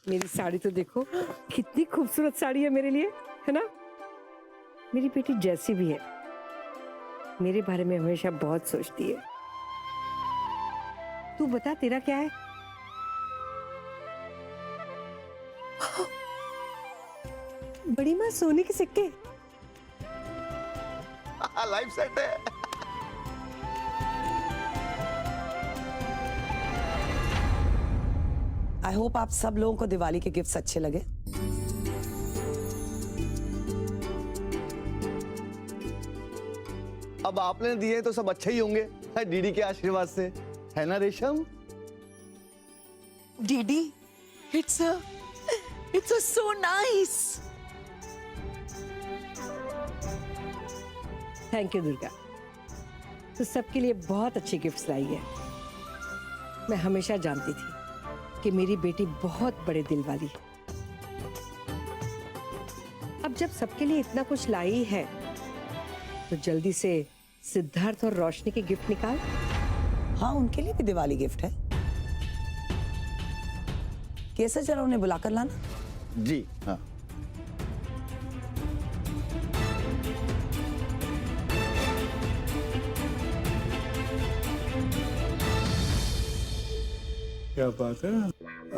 मेरी साड़ी तो देखो, कितनी खूबसूरत साड़ी है मेरे लिए, है ना? मेरी बेटी जैसी भी है, मेरे बारे में हमेशा बहुत सोचती है। तू बता, तेरा क्या है? बड़ी माँ, सोने के सिक्के। लाइफ सेट है। आई होप आप सब लोगों को दिवाली के गिफ्ट्स अच्छे लगे। अब आपने दिए तो सब अच्छे ही होंगे, डीडी के आशीर्वाद से, है ना रेशम? DD, it's a so nice. Thank you Durga, तो सबके लिए बहुत अच्छे गिफ्ट्स लाई है। मैं हमेशा जानती थी कि मेरी बेटी बहुत बड़े दिल वाली है। अब जब सबके लिए इतना कुछ लाई है, तो जल्दी से सिद्धार्थ और रोशनी के गिफ्ट निकाल। हाँ, उनके लिए भी दिवाली गिफ्ट है। कैसे, जरा उन्हें बुलाकर लाना। जी हाँ। क्या बात है,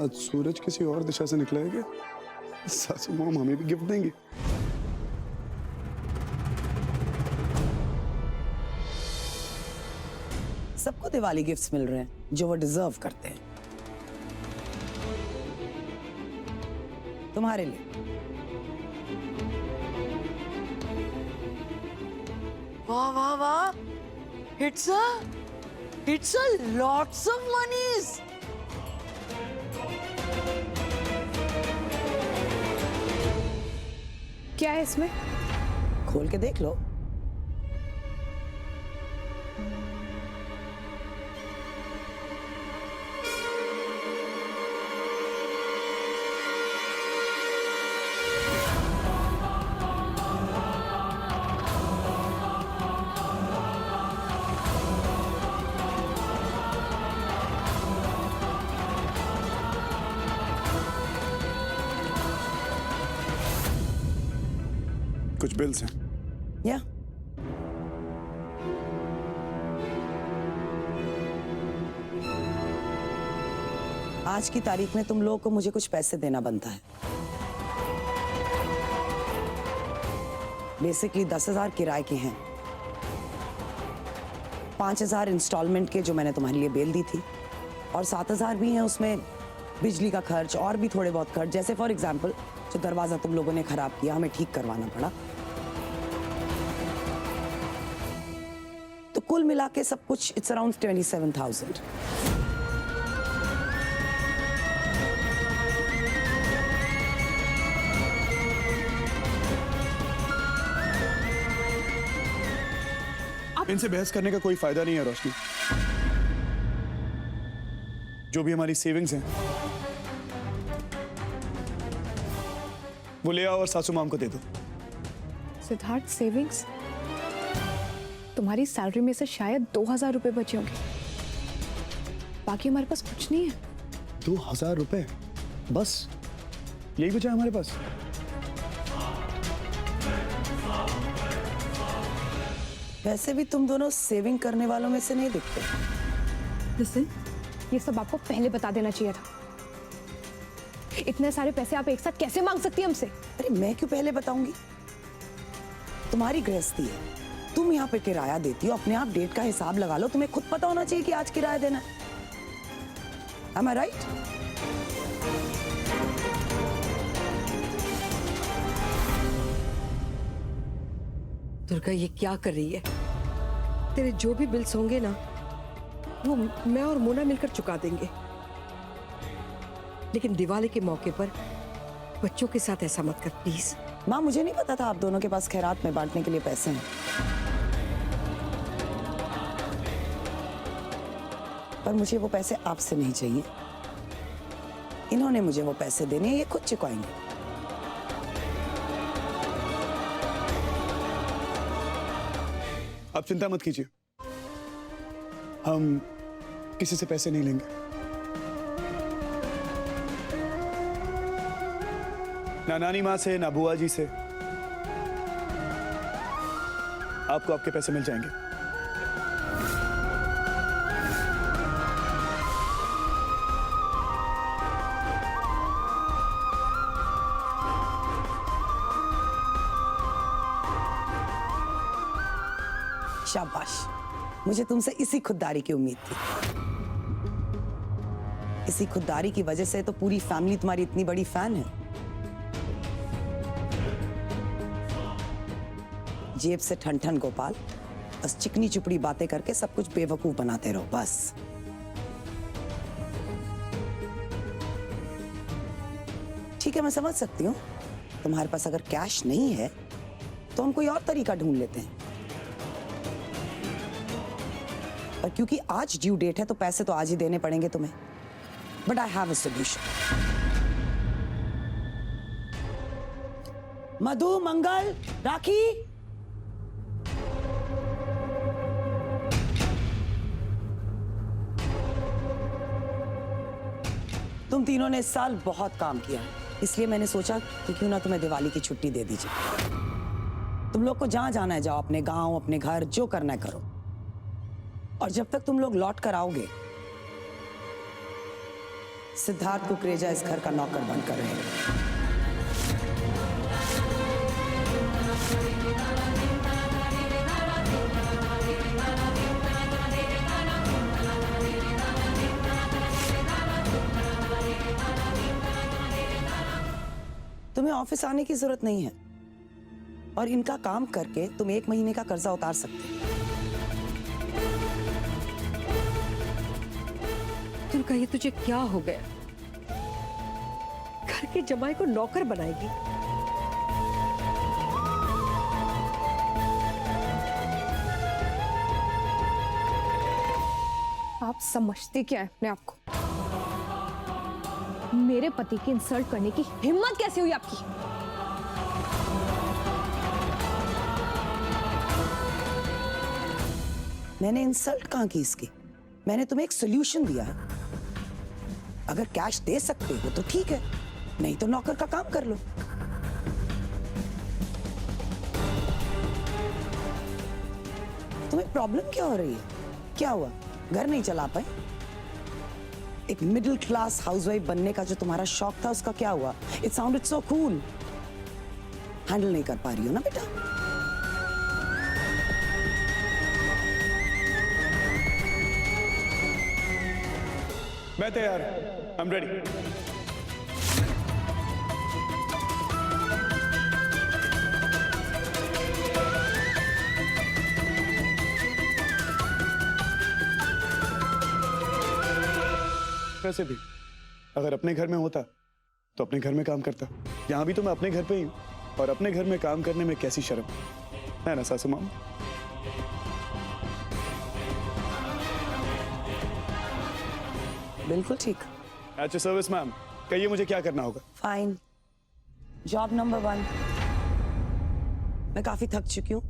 आज सूरज किसी और दिशा से निकला है क्या? सासू मॉम हमें भी गिफ्ट देंगी? सबको दिवाली गिफ्ट्स मिल रहे हैं जो वो डिजर्व करते हैं। तुम्हारे लिए वाह वाह वाह, it's a lots of monies. क्या है इसमें? खोल के देख लो। कुछ बिल्स हैं। या आज की तारीख में तुम लोगों को मुझे कुछ पैसे देना बनता है। बेसिकली 10,000 किराए के हैं, 5,000 इंस्टॉलमेंट के जो मैंने तुम्हारे लिए बेल दी थी, और 7,000 भी हैं उसमें बिजली का खर्च और भी थोड़े बहुत खर्च, जैसे फॉर एग्जाम्पल जो दरवाजा तुम लोगों ने खराब किया, हमें ठीक करवाना पड़ा। तो कुल मिला के सब कुछ इट्स अराउंड 27,000। इनसे बहस करने का कोई फायदा नहीं है रोशनी। जो भी हमारी सेविंग्स हैं वो ले आओ और सासू माम को दे दो। सिद्धार्थ, सेविंग्स? तुम्हारी सैलरी में से शायद 2,000 रुपए बचे होंगे, बाकी हमारे पास कुछ नहीं है। 2,000 रुपए बस, यही बचा है हमारे पास। वैसे भी तुम दोनों सेविंग करने वालों में से नहीं दिखते। लिसन, ये सब आपको पहले बता देना चाहिए था। इतने सारे पैसे आप एक साथ कैसे मांग सकती हैं हमसे? अरे मैं क्यों पहले बताऊंगी? तुम्हारी गृहस्थी है, तुम यहाँ पे किराया देती हो, अपने आप डेट का हिसाब लगा लो। तुम्हें खुद पता होना चाहिए कि आज किराया देना है। Am I right? दुर्गा, ये क्या कर रही है? तेरे जो भी बिल्स होंगे ना, वो मैं और मोना मिलकर चुका देंगे। लेकिन दिवाली के मौके पर बच्चों के साथ ऐसा मत कर प्लीज। माँ, मुझे नहीं पता था आप दोनों के पास खैरात में बांटने के लिए पैसे हैं, पर मुझे वो पैसे आपसे नहीं चाहिए। इन्होंने मुझे वो पैसे देने, ये खुद चुकाएंगे। आप चिंता मत कीजिए, हम किसी से पैसे नहीं लेंगे। ना नानी माँ से ना बुआ जी से। आपको आपके पैसे मिल जाएंगे। शाबाश, मुझे तुमसे इसी खुददारी की उम्मीद थी। इसी खुददारी की वजह से तो पूरी फैमिली तुम्हारी इतनी बड़ी फैन है। जेब से ठन ठन गोपाल, बस चिकनी चुपड़ी बातें करके सब कुछ बेवकूफ बनाते रहो बस। ठीक है, मैं समझ सकती हूँ तुम्हारे पास अगर कैश नहीं है तो हम कोई और तरीका ढूंढ लेते हैं, पर क्योंकि आज ड्यू डेट है तो पैसे तो आज ही देने पड़ेंगे तुम्हें। But I have a solution. Madhu, Mangal, Rakhi, तुम तीनों ने इस साल बहुत काम किया, इसलिए मैंने सोचा कि क्यों ना तुम्हें दिवाली की छुट्टी दे दीजिए। तुम लोग को जहां जाना है जाओ, अपने गांव, अपने घर, जो करना है करो। और जब तक तुम लोग लौट कर आओगे, सिद्धार्थ कुकरेजा इस घर का नौकर बनकर रहेगा। तुम्हें ऑफिस आने की जरूरत नहीं है और इनका काम करके तुम 1 महीने का कर्जा उतार सकते हो। दुर्गा, ये तुझे क्या हो गया? घर के जमाई को नौकर बनाएगी? आप समझते क्या है अपने आप को? मेरे पति की इंसल्ट करने की हिम्मत कैसे हुई आपकी? मैंने इंसल्ट कहां की इसकी? मैंने तुम्हें एक सोल्यूशन दिया है। अगर कैश दे सकते हो तो ठीक है, नहीं तो नौकर का काम कर लो। तुम्हें प्रॉब्लम क्या हो रही है? क्या हुआ? घर नहीं चला पाए? एक मिडिल क्लास हाउसवाइफ बनने का जो तुम्हारा शौक था उसका क्या हुआ? It sounded so cool. Handle नहीं कर पा रही हो ना बेटा? मैं तैयार, आई एम रेडी। वैसे भी अगर अपने घर में होता तो अपने घर में काम करता। यहां भी तो मैं अपने घर पे ही हूं, और अपने घर में काम करने में कैसी शर्म है ना सासू माम? बिल्कुल ठीक। At your service ma'am. कहिए मुझे क्या करना होगा? फाइन। जॉब नंबर 1, मैं काफी थक चुकी हूँ।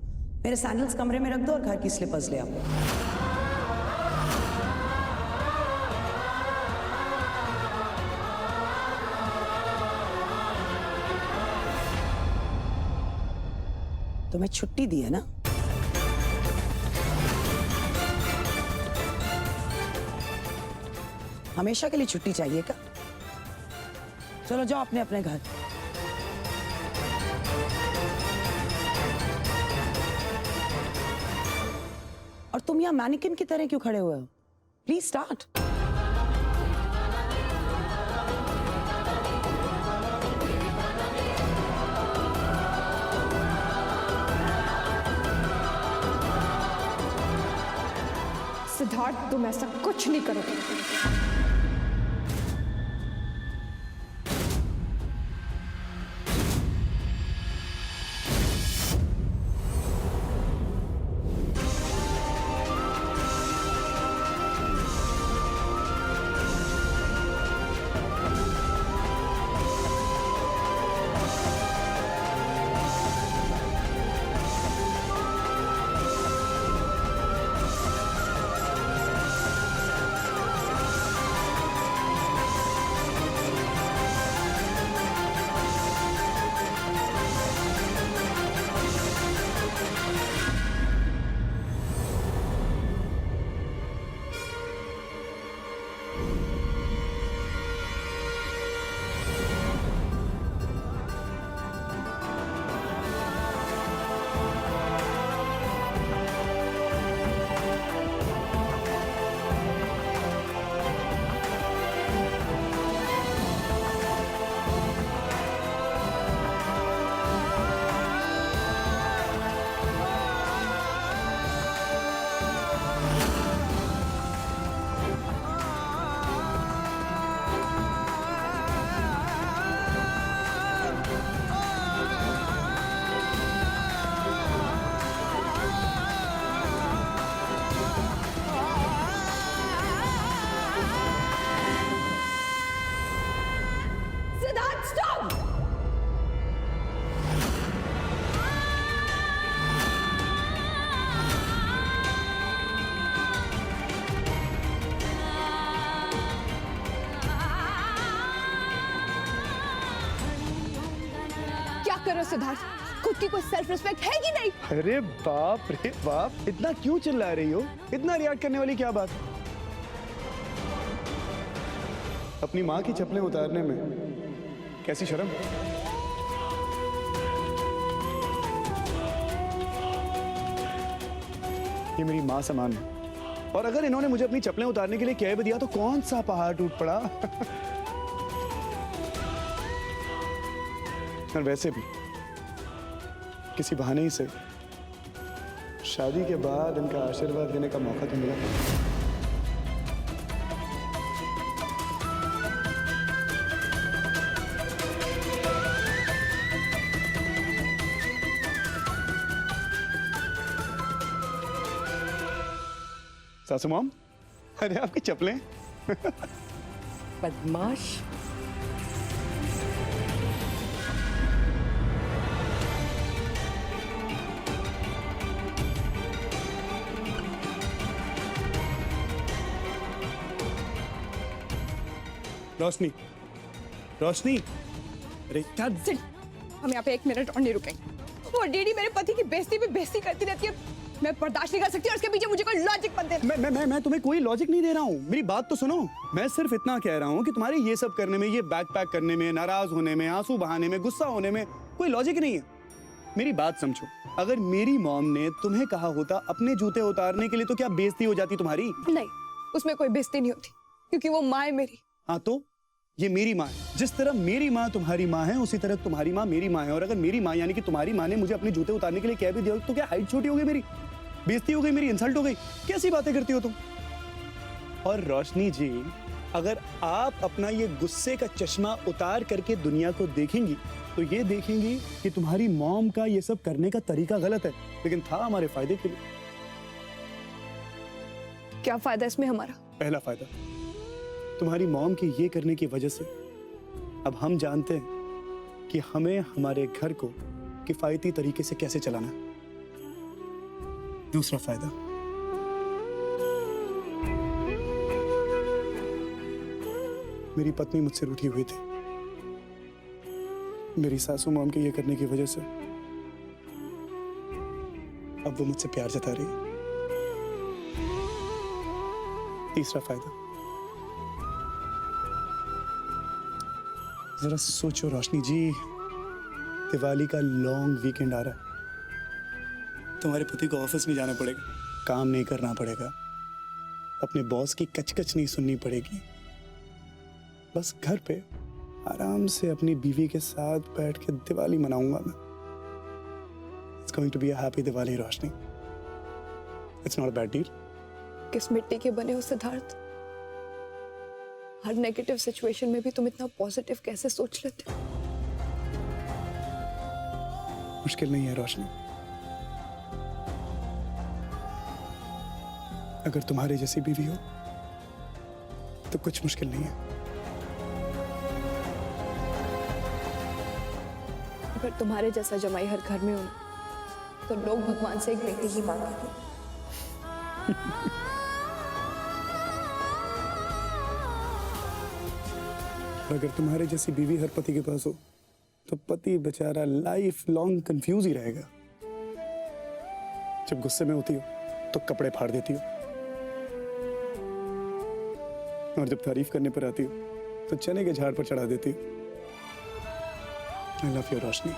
मेरे सैंडल्स कमरे में रख दो और घर की स्लीपर्स ले आओ। तुम्हें छुट्टी दी है ना? हमेशा के लिए छुट्टी चाहिए क्या? चलो जाओ अपने अपने घर। और तुम यहां मैनिकिन की तरह क्यों खड़े हुए हो? Please start. सिद्धार्थ, तुम ऐसा कुछ नहीं करोगे। करो सिद्धार्थ, खुद की कोई सेल्फ रिस्पेक्ट है कि नहीं? अरे बाप रे बाप, इतना क्यों चिल्ला रही हो? इतना रिएक्ट करने वाली क्या बात? अपनी माँ की चप्पलें उतारने में कैसी शर्म। ये मेरी माँ समान है, और अगर इन्होंने मुझे अपनी चप्पलें उतारने के लिए कह भी दिया तो कौन सा पहाड़ टूट पड़ा। और वैसे भी किसी बहाने ही से शादी के बाद इनका आशीर्वाद देने का मौका तो मिला। सासू मॉम, अरे आपकी चप्पलें। बदमाश। रोशनी, रोशनी, अरे क्या? सिट, हम यहाँ पे 1 मिनट और नहीं रुकेंगे। वो डीडी मेरे पति की बेइज्जती पे बेइज्जती करती रहती है, मैं बर्दाश्त नहीं कर सकती, और उसके पीछे मुझे कोई लॉजिक मत देना। मैं तुम्हें कोई लॉजिक नहीं दे रहा हूँ, मेरी बात तो सुनो। मैं सिर्फ इतना कह रहा हूँ कि तुम्हारे ये सब करने में, ये बैग पैक करने में, नाराज होने में, आंसू बहाने में, गुस्सा होने में कोई लॉजिक नहीं है। मेरी बात समझो, अगर मेरी मॉम ने तुम्हें कहा होता अपने जूते उतारने के लिए, तो क्या बेइज्जती हो जाती तुम्हारी? नहीं, उसमें कोई बेइज्जती नहीं होती, क्योंकि वो माँ है मेरी। हाँ तो ये मेरी माँ है। जिस तरह मेरी माँ तुम्हारी माँ है, उसी तरह तुम्हारी माँ मेरी माँ है। और अगर मेरी माँ यानी कि तुम्हारी माँ ने मुझे अपने जूते उतारने के लिए कह भी दिया, तो क्या हाइट छोटी हो गई मेरी? बेइज्जती हो गई मेरी? इंसल्ट हो गई? कैसी बातें करती हो तुम? और रोशनी जी, अगर आप अपना ये गुस्से का चश्मा उतार करके दुनिया को देखेंगी, तो ये देखेंगी कि तुम्हारी मॉम का ये सब करने का तरीका गलत है, लेकिन था हमारे फायदे के लिए। क्या फायदा इसमें हमारा? पहला फायदा, तुम्हारी मॉम के ये करने की वजह से अब हम जानते हैं कि हमें हमारे घर को किफायती तरीके से कैसे चलाना है। दूसरा फायदा, मेरी पत्नी मुझसे रूठी हुई थी। मेरी सासू मॉम के ये करने की वजह से अब वो मुझसे प्यार जता रही है। तीसरा फायदा, जरा सोचो रोशनी जी, दिवाली का लॉन्ग वीकेंड आ रहा है। तुम्हारे पति को ऑफिस नहीं जाना पड़ेगा, काम नहीं करना पड़ेगा, अपने बॉस की कचकच नहीं सुननी पड़ेगी। बस घर पे आराम से अपनी बीवी के साथ बैठ के दिवाली मनाऊंगा मैं। It's going to be a happy Diwali रोशनी। It's not a bad deal. किस मिट्टी के बने हो सिद्धार्थ? हर नेगेटिव सिचुएशन में भी तुम इतना पॉजिटिव कैसे सोच लेते हो? मुश्किल नहीं है रोशनी, अगर तुम्हारे जैसी बीवी हो तो कुछ मुश्किल नहीं है। अगर तुम्हारे जैसा जमाई हर घर में हो ना, तो लोग भगवान से एक बेटी ही मांगेंगे। अगर तुम्हारे जैसी बीवी हर पति के पास हो, तो पति बेचारा लाइफ लॉन्ग कंफ्यूज ही रहेगा। जब गुस्से में होती हो तो कपड़े फाड़ देती हो, और जब तारीफ करने पर आती हो तो चने के झाड़ पर चढ़ा देती हो। आई लव यू रोशनी।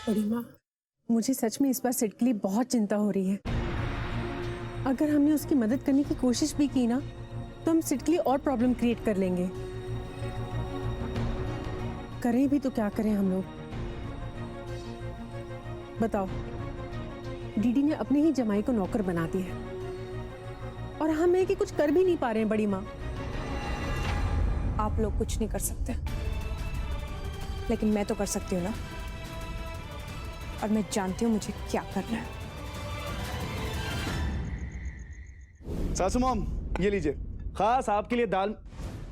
बड़ी माँ, मुझे सच में इस बार सिड के लिए बहुत चिंता हो रही है। अगर हमने उसकी मदद करने की कोशिश भी की ना, तो हम सिड के लिए और प्रॉब्लम क्रिएट कर लेंगे। करें भी तो क्या करें हम लोग? बताओ, डीडी ने अपने ही जमाई को नौकर बना दिया है, और हम है कि कुछ कर भी नहीं पा रहे हैं। बड़ी माँ, आप लोग कुछ नहीं कर सकते, लेकिन मैं तो कर सकती हूँ ना, और मैं जानती हूँ मुझे क्या करना है। सासू मॉम, ये लीजिए, खास आपके लिए दाल।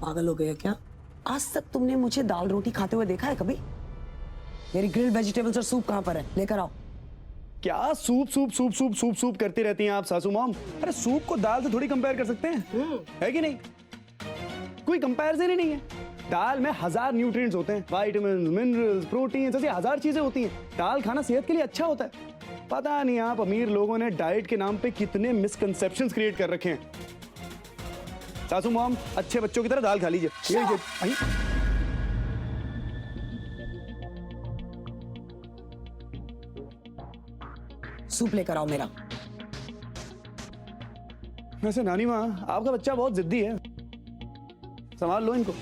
पागल हो गया क्या? आज तक तुमने मुझे दाल रोटी खाते हुए देखा है कभी? मेरी ग्रिल्ड वेजिटेबल्स और सूप कहाँ पर है? लेकर आओ। क्या soup soup soup soup soup soup करती रहती हैं आप सासू मॉम? अरे सूप को दाल से थोड़ी कंपेयर कर सकते हैं, है कि नहीं? कोई कंपैरिजन ही नहीं है। दाल में 1000 न्यूट्रिएंट्स होते हैं, विटामिन, मिनरल्स, प्रोटीन, जैसे 1000 चीजें होती हैं। दाल खाना सेहत के लिए अच्छा होता है। पता नहीं आप अमीर लोगों ने डाइट के नाम पे कितने मिसकंसेप्शंस क्रिएट कर रखे हैं। सासू मॉम, अच्छे बच्चों की तरह दाल खा लीजिए। ये लीजिए। आई। सूप लेकर आओ मेरा। वैसे नानी माँ, आपका बच्चा बहुत जिद्दी है, संभाल लो इनको।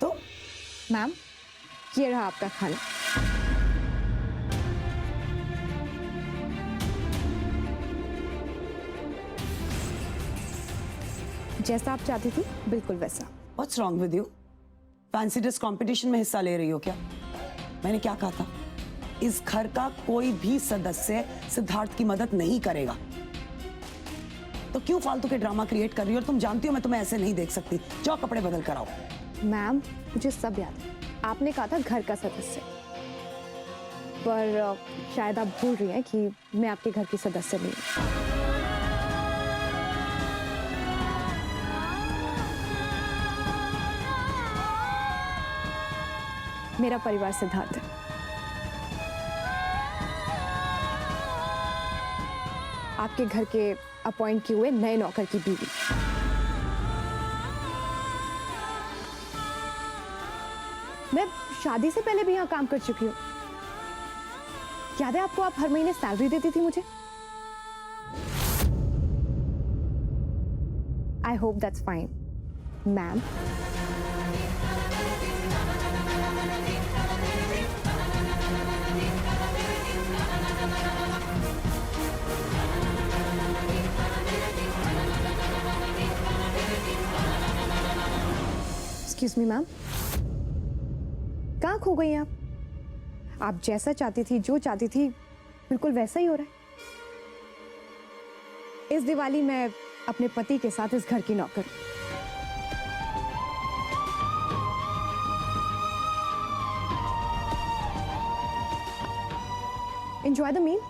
तो मैम, ये रहा आपका खाना। जैसा आप चाहती थी बिल्कुल वैसा। What's wrong with you? Fancy dress competition में हिस्सा ले रही हो क्या? मैंने क्या कहा था? इस घर का कोई भी सदस्य सिद्धार्थ की मदद नहीं करेगा। तो क्यों फालतू के ड्रामा क्रिएट कर रही हो? और तुम जानती हो मैं तुम्हें ऐसे नहीं देख सकती। जाओ कपड़े बदल कर आओ। मैम, मुझे सब याद है। आपने कहा था घर का सदस्य, पर शायद आप भूल रही हैं कि मैं आपके घर की सदस्य नहीं हूँ। मेरा परिवार सिद्धार्थ है। आपके घर के अपॉइंट किए हुए नए नौकर की बीवी। मैं शादी से पहले भी यहाँ काम कर चुकी हूँ। याद है आपको? आप हर महीने सैलरी देती थी मुझे। I hope that's fine ma'am. Excuse me ma'am, कहाँ खो गई हैं आप? आप जैसा चाहती थी, जो चाहती थी, बिल्कुल वैसा ही हो रहा है। इस दिवाली मैं अपने पति के साथ इस घर की नौकर। Enjoy the meal.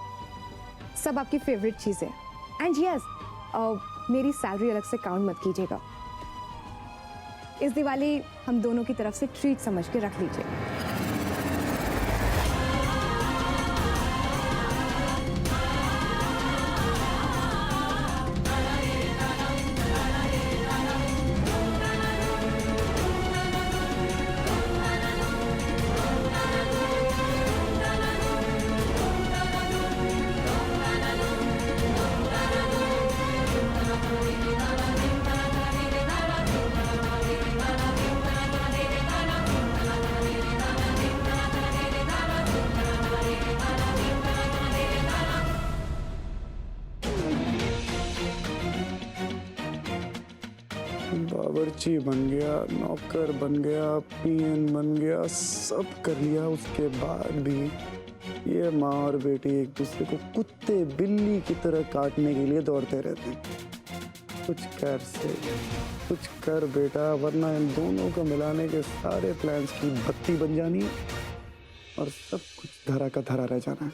सब आपकी फेवरेट चीजें। एंड यस, मेरी सैलरी अलग से काउंट मत कीजिएगा। इस दिवाली हम दोनों की तरफ से ट्रीट समझ के रख लीजिए। बावर्ची बन गया, नौकर बन गया, पीएन बन गया, सब कर लिया। उसके बाद भी ये माँ और बेटी एक दूसरे को कुत्ते बिल्ली की तरह काटने के लिए दौड़ते रहते हैं। कुछ कर बेटा, वरना इन दोनों को मिलाने के सारे प्लान्स की बत्ती बन जानी है और सब कुछ धरा का धरा रह जाना है।